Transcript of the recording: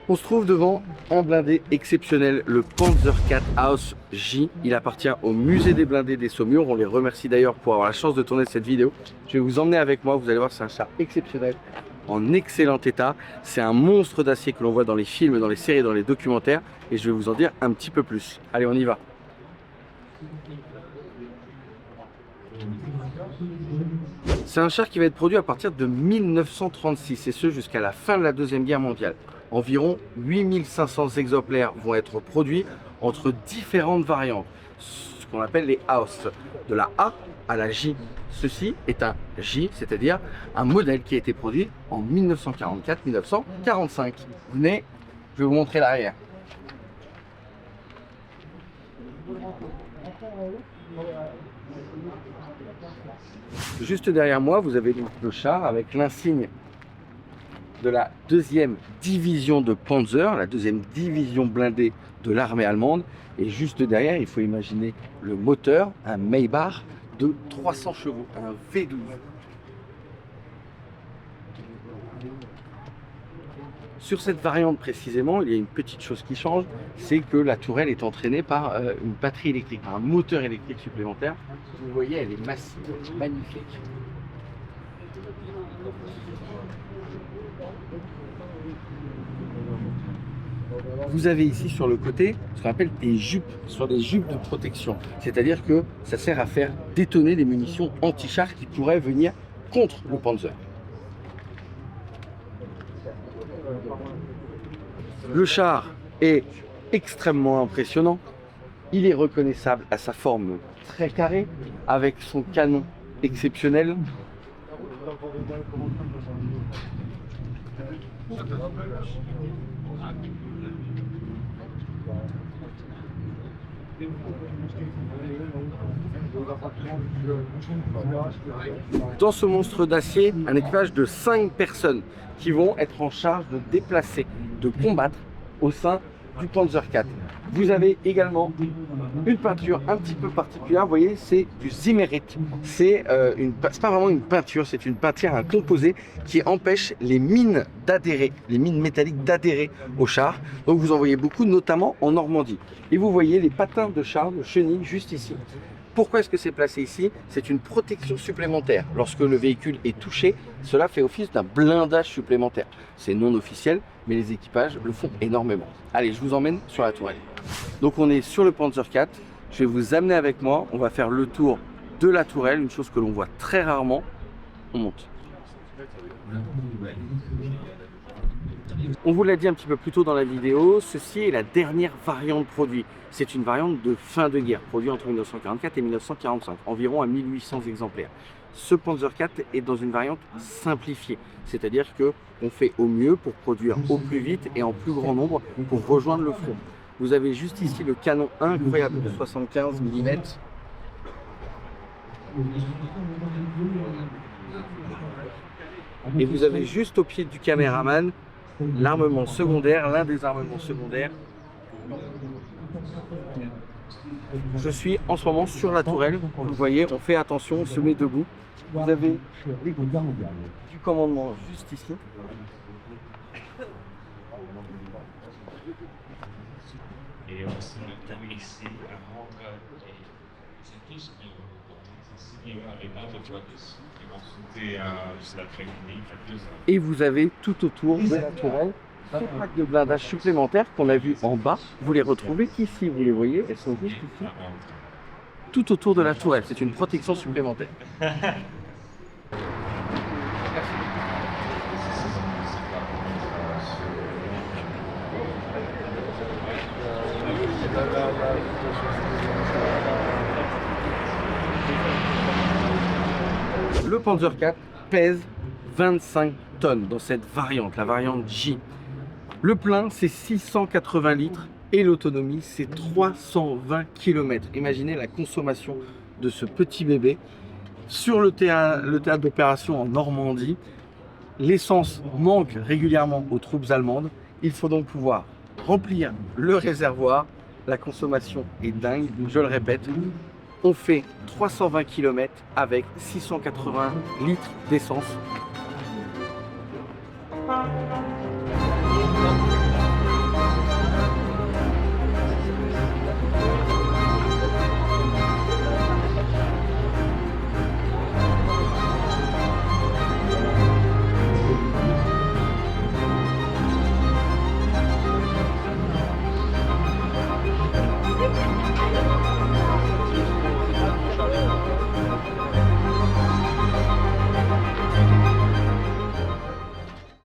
On se trouve devant un blindé exceptionnel, le Panzer IV Haus J. Il appartient au musée des blindés des Saumur. On les remercie d'ailleurs pour avoir la chance de tourner cette vidéo. Je vais vous emmener avec moi, vous allez voir, c'est un char exceptionnel, en excellent état. C'est un monstre d'acier que l'on voit dans les films, dans les séries, dans les documentaires. Et je vais vous en dire un petit peu plus. Allez, on y va. C'est un char qui va être produit à partir de 1936, et ce jusqu'à la fin de la Deuxième Guerre mondiale. Environ 8500 exemplaires vont être produits entre différentes variantes, ce qu'on appelle les Haus, de la A à la J. Ceci est un J, c'est-à-dire un modèle qui a été produit en 1944-1945. Venez, je vais vous montrer l'arrière. Juste derrière moi, vous avez donc le char avec l'insigne de la deuxième division de Panzer, la deuxième division blindée de l'armée allemande. Et juste derrière, il faut imaginer le moteur, un Maybach de 300 chevaux, un V12. Sur cette variante précisément, il y a une petite chose qui change, c'est que la tourelle est entraînée par une batterie électrique, un moteur électrique supplémentaire. Vous voyez, elle est massive, magnifique. Vous avez ici sur le côté ce qu'on appelle des jupes, ce sont des jupes de protection. C'est-à-dire que ça sert à faire détonner des munitions anti-char qui pourraient venir contre le Panzer. Le char est extrêmement impressionnant. Il est reconnaissable à sa forme très carrée, avec son canon exceptionnel. Dans ce monstre d'acier, un équipage de 5 personnes qui vont être en charge de déplacer, de combattre au sein du Panzer IV. Vous avez également une peinture un petit peu particulière, vous voyez, c'est du Zimmerit. C'est pas vraiment une peinture, c'est une peinture, un composé qui empêche les mines d'adhérer, les mines métalliques d'adhérer au char. Donc vous en voyez beaucoup, notamment en Normandie. Et vous voyez les patins de char, de chenilles, juste ici. Pourquoi est-ce que c'est placé ici? C'est une protection supplémentaire. Lorsque le véhicule est touché, cela fait office d'un blindage supplémentaire. C'est non officiel, mais les équipages le font énormément. Allez, je vous emmène sur la tourelle. Donc on est sur le Panzer IV. Je vais vous amener avec moi. On va faire le tour de la tourelle, une chose que l'on voit très rarement. On monte. On vous l'a dit un petit peu plus tôt dans la vidéo, ceci est la dernière variante produite. C'est une variante de fin de guerre, produite entre 1944 et 1945, environ à 1800 exemplaires. Ce Panzer IV est dans une variante simplifiée, c'est-à-dire qu'on fait au mieux pour produire au plus vite et en plus grand nombre pour rejoindre le front. Vous avez juste ici le canon incroyable de 75 mm. Et vous avez juste au pied du caméraman l'armement secondaire, l'un des armements secondaires. Je suis en ce moment sur la tourelle, vous voyez, on fait attention, on se met debout. Vous avez les du commandement juste ici. Et on s'est notamment ici à Montreux. C'est tous bien avec d'autres qui vont sauter juste l'après-midi. Et vous avez tout autour de la tourelle ces plaques de blindage supplémentaires qu'on a vu en bas. Vous les retrouvez ici, vous les voyez, elles sont juste ici. Tout autour de la tourelle, c'est une protection supplémentaire. Le Panzer IV pèse 25 tonnes dans cette variante, la variante J. Le plein, c'est 680 litres et l'autonomie, c'est 320 km. Imaginez la consommation de ce petit bébé. Sur le théâtre d'opération en Normandie, l'essence manque régulièrement aux troupes allemandes. Il faut donc pouvoir remplir le réservoir. La consommation est dingue, je le répète. On fait 320 km avec 680 litres d'essence.